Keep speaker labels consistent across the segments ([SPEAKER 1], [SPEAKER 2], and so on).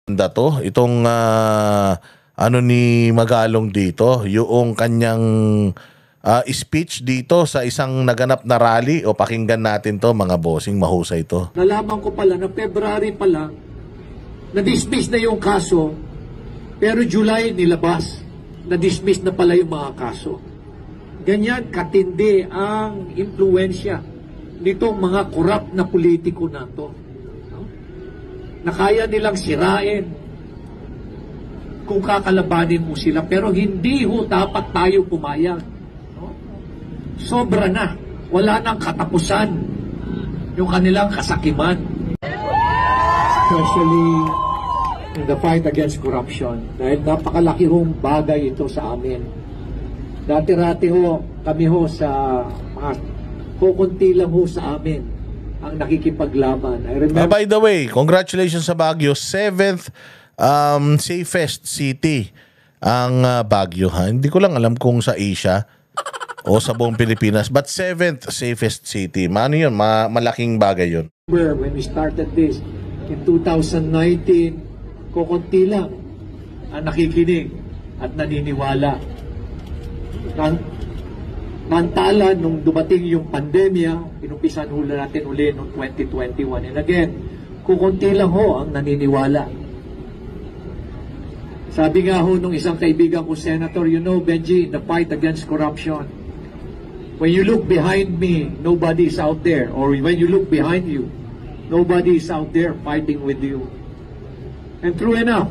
[SPEAKER 1] To, itong ano ni Magalong dito, yung kanyang speech dito sa isang naganap na rally. O pakinggan natin to mga bossing, mahusay to.
[SPEAKER 2] Nalaman ko pala na February pa lang, na-dismiss na yung kaso, pero July nilabas, na-dismiss na pala yung mga kaso. Ganyan katindi ang impluensya nitong mga korap na politiko na to. Na kaya nilang sirain kung kakalabanin mo sila, pero hindi ho dapat tayo pumayag. No? Sobra na. Wala nang katapusan yung kanilang kasakiman. Especially in the fight against corruption. Dahil napakalaki hong bagay ito sa amin. Dati-rati ho, kami ho sa mga kukunti lang ho sa amin ang nakikipaglaban. I remember...
[SPEAKER 1] by the way, congratulations sa Baguio. 7th safest city ang Baguio. Ha? Hindi ko lang alam kung sa Asia o sa buong Pilipinas. But 7th safest city. Ano yun? Malaking bagay yun.
[SPEAKER 2] When we started this in 2019, kukunti lang ang nakikinig at naniniwala. Mantala, nung dumating yung pandemya, inumpisan hula natin uli noong 2021. And again, kukunti lang ho ang naniniwala. Sabi nga ho nung isang kaibigan ko, Senator, you know, Benji, the fight against corruption, when you look behind me, nobody is out there. Or when you look behind you, nobody is out there fighting with you. And true enough,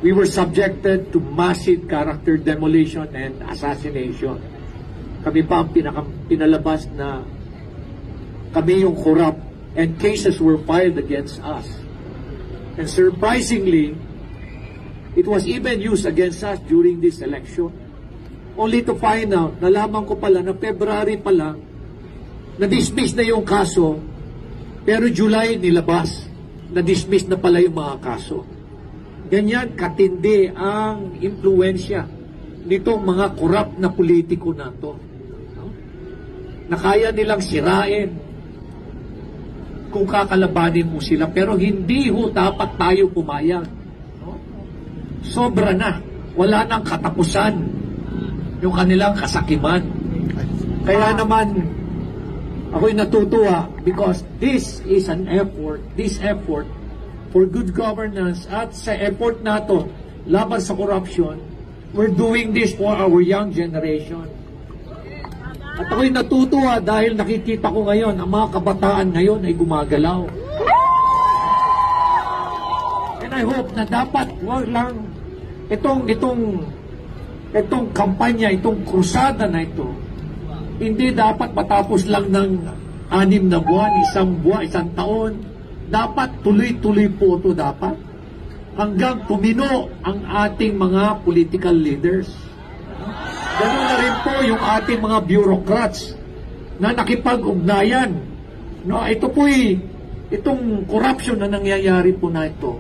[SPEAKER 2] we were subjected to massive character demolition and assassination. Kami pa ang pinalabas na kami yung corrupt, and cases were filed against us. And surprisingly, it was even used against us during this election. Only to find out, nalaman ko pala na February pa lang, na-dismiss na yung kaso, pero July nilabas, na-dismiss na pala yung mga kaso. Ganyan katindi ang impluensya nitong mga korap na politiko na to. Na kaya nilang sirain kung kakalabanin mo sila, pero hindi ho dapat tayo pumayag. Sobra na. Wala nang katapusan yung kanilang kasakiman. Kaya naman ako'y natutuwa because this is an effort, for good governance, at sa effort nato laban sa corruption, we're doing this for our young generation. At ako'y natutuwa dahil nakikita ko ngayon, ang mga kabataan ngayon ay gumagalaw. And I hope na dapat wag lang itong kampanya, itong krusada na ito, hindi dapat matapos lang ng 6 na buwan, isang taon. Dapat tuloy-tuloy po ito dapat hanggang tumino ang ating mga political leaders. Ganun na rin po yung ating mga bureaucrats na nakipag-ugnayan. No, itong corruption na nangyayari po na ito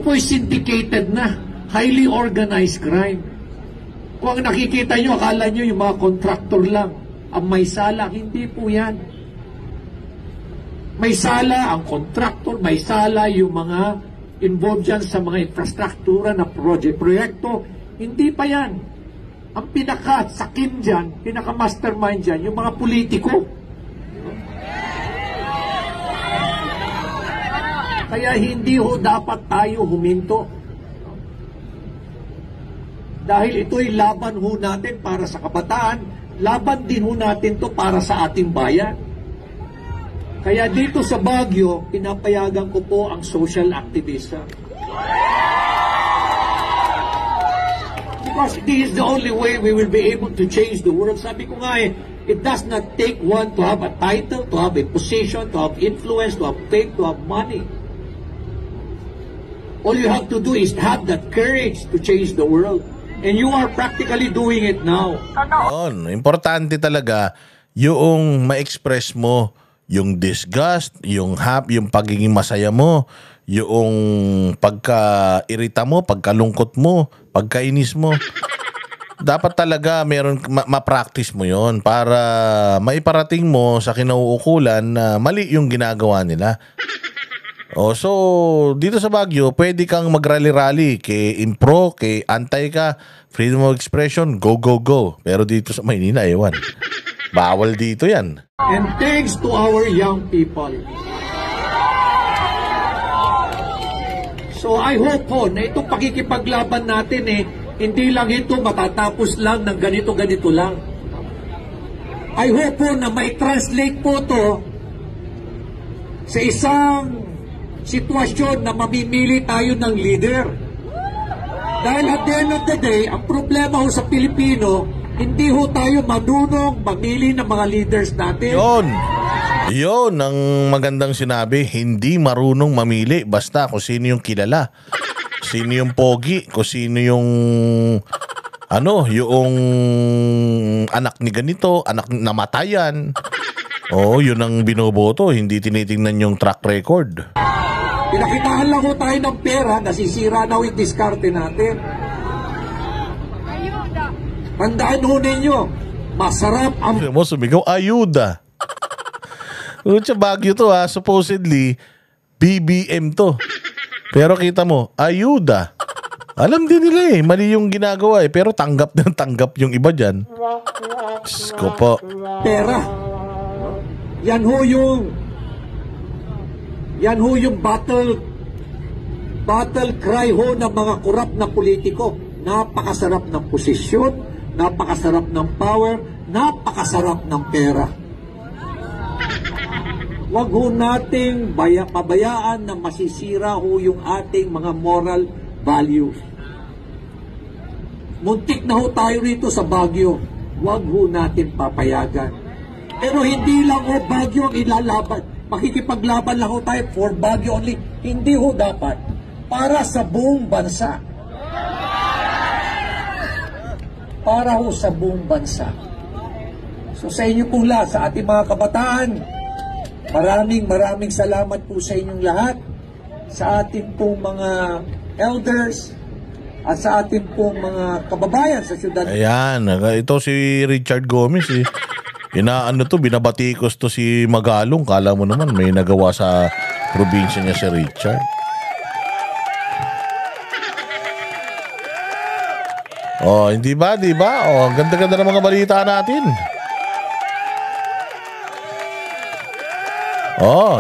[SPEAKER 2] po ay syndicated na, highly organized crime. Kung ang nakikita nyo, akala nyo yung mga contractor lang ang may sala, hindi po yan. May sala ang contractor, may sala yung mga involved dyan sa mga infrastruktura na proyekto. Hindi pa yan. Ang pinaka-sakim dyan, pinaka-mastermind dyan, yung mga politiko. Kaya hindi ho dapat tayo huminto. Dahil ito'y laban ho natin para sa kabataan, laban din ho natin to para sa ating bayan. Kaya dito sa Baguio, pinapayagan ko po ang social activism. Because this is the only way we will be able to change the world. Sabi ko nga it does not take one to have a title, to have a position, to have influence, to have fame, to have money. All you have to do is have that courage to change the world. And you are practically doing it now.
[SPEAKER 1] Importante talaga yung ma-express mo yung disgust, yung pagiging masaya mo, yung pagka-irita mo, pagkalungkot mo, pagkainis mo. Dapat talaga ma-practice mo yon para maiparating mo sa kinauukulan na mali yung ginagawa nila. Oh, so dito sa Baguio, pwede kang mag-rally-rally kay impro, kay antay ka, freedom of expression, go, go, go. Pero dito sa Maynila, ewan. Bawal dito yan.
[SPEAKER 2] And thanks to our young people. So I hope po na itong pakikipaglaban natin hindi lang ito matatapos lang ng ganito-ganito lang. I hope po na may translate po to sa isang sitwasyon na mamimili tayo ng leader. Dahil at the end of the day, ang problema ho sa Pilipino, hindi ho tayo marunong mamili ng mga leaders natin.
[SPEAKER 1] Yun ang magandang sinabi. Hindi marunong mamili. Basta kung sino yung kilala. Sino yung pogi. Kung sino yung yung anak ni ganito, anak namatayan. Yun ang binoboto. Hindi tinitingnan yung track record.
[SPEAKER 2] Pinakitaan lang ho tayo ng pera, nasisira na ho yung diskarte natin. Tandaan ho ninyo, masarap ang...
[SPEAKER 1] Sumigaw, ayuda. Sa Baguio to supposedly, BBM to. Pero kita mo, ayuda. Alam din nila mali yung ginagawa pero tanggap na tanggap yung iba dyan. Sko po.
[SPEAKER 2] Pera. Yan ho yung battle cry ho ng mga korap na politiko. Napakasarap ng posisyon, napakasarap ng power, napakasarap ng pera. Huwag ho nating pabayaan na masisira ho yung ating mga moral values. Muntik na ho tayo rito sa Baguio. Huwag ho natin papayagan. Pero hindi lang ho Baguio ang ilalaban. Makikipaglaban lang ho tayo for Baguio only. Hindi ho dapat. Para sa buong bansa. Para ho sa buong bansa. So sa inyo pong lahat, sa ating mga kabataan, maraming salamat po sa inyong lahat. Sa ating pong mga elders, at sa ating pong mga kababayan sa syudad.
[SPEAKER 1] Ayan, ito si Richard Gomez binabatikos to si Magalong. Kala mo naman may nagawa sa probinsya niya si Richard. Hindi ba? Ganda-ganda ng mga balita natin.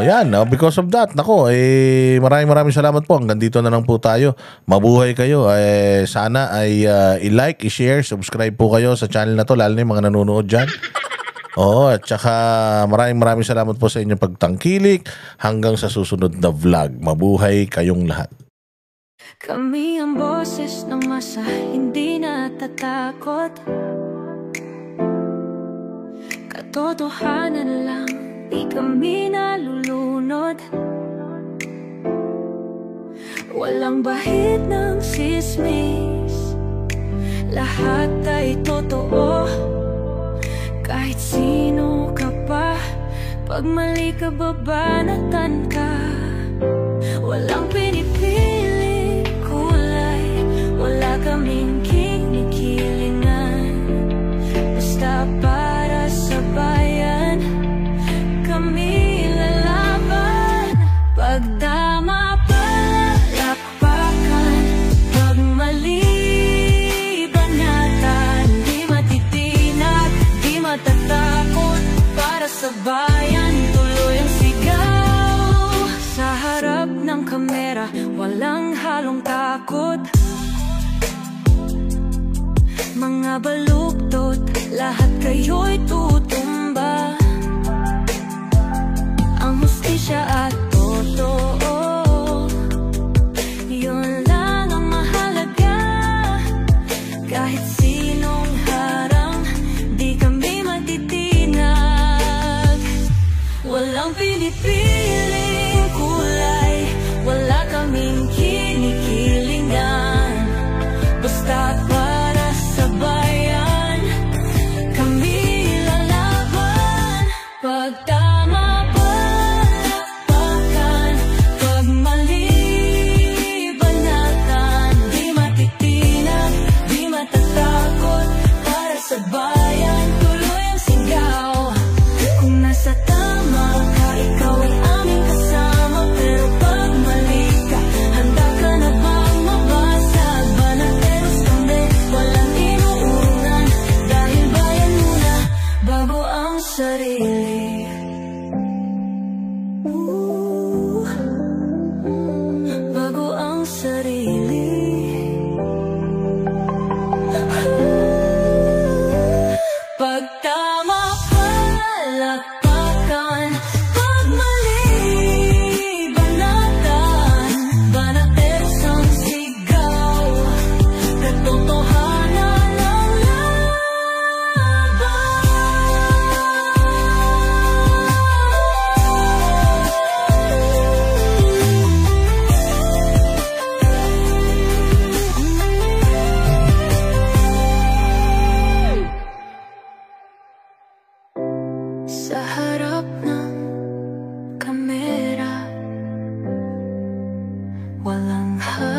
[SPEAKER 1] Yan. Because of that, maraming salamat po. Hanggang dito na lang po tayo. Mabuhay kayo. Sana ay i-like, i-share, subscribe po kayo sa channel na to, lalo na yung mga nanonood dyan. At saka maraming salamat po sa inyong pagtangkilik. Hanggang sa susunod na vlog. Mabuhay kayong lahat.
[SPEAKER 3] Kami ang boses ng masa, hindi natatakot. Katotohanan lang, di kami nalulunod. Walang bahid ng sismis, lahat ay totoo. Kahit sino ka pa, pag mali ka babanatan ka. Walang pinipili kulay, wala kaming kinikilingan. Basta para sa bayan, kami lalaban. Pag tama palapakan, pag mali banatan. Di matitinag, di matatakot, para sa bayan tuloy ang sigaw. Sa harap ng kamera, walang halong takot. Mga baluktot, lahat kayo'y tutumba. Ang hustisya at totoo, yun lang ang mahalaga. Kahit sinong harang, di kami matitinag. Walang pinipiling kulay, wala kaming kinikilingan. Basta para sa bayan, kami lalaban. Pag tama palapakan, walang hanggan.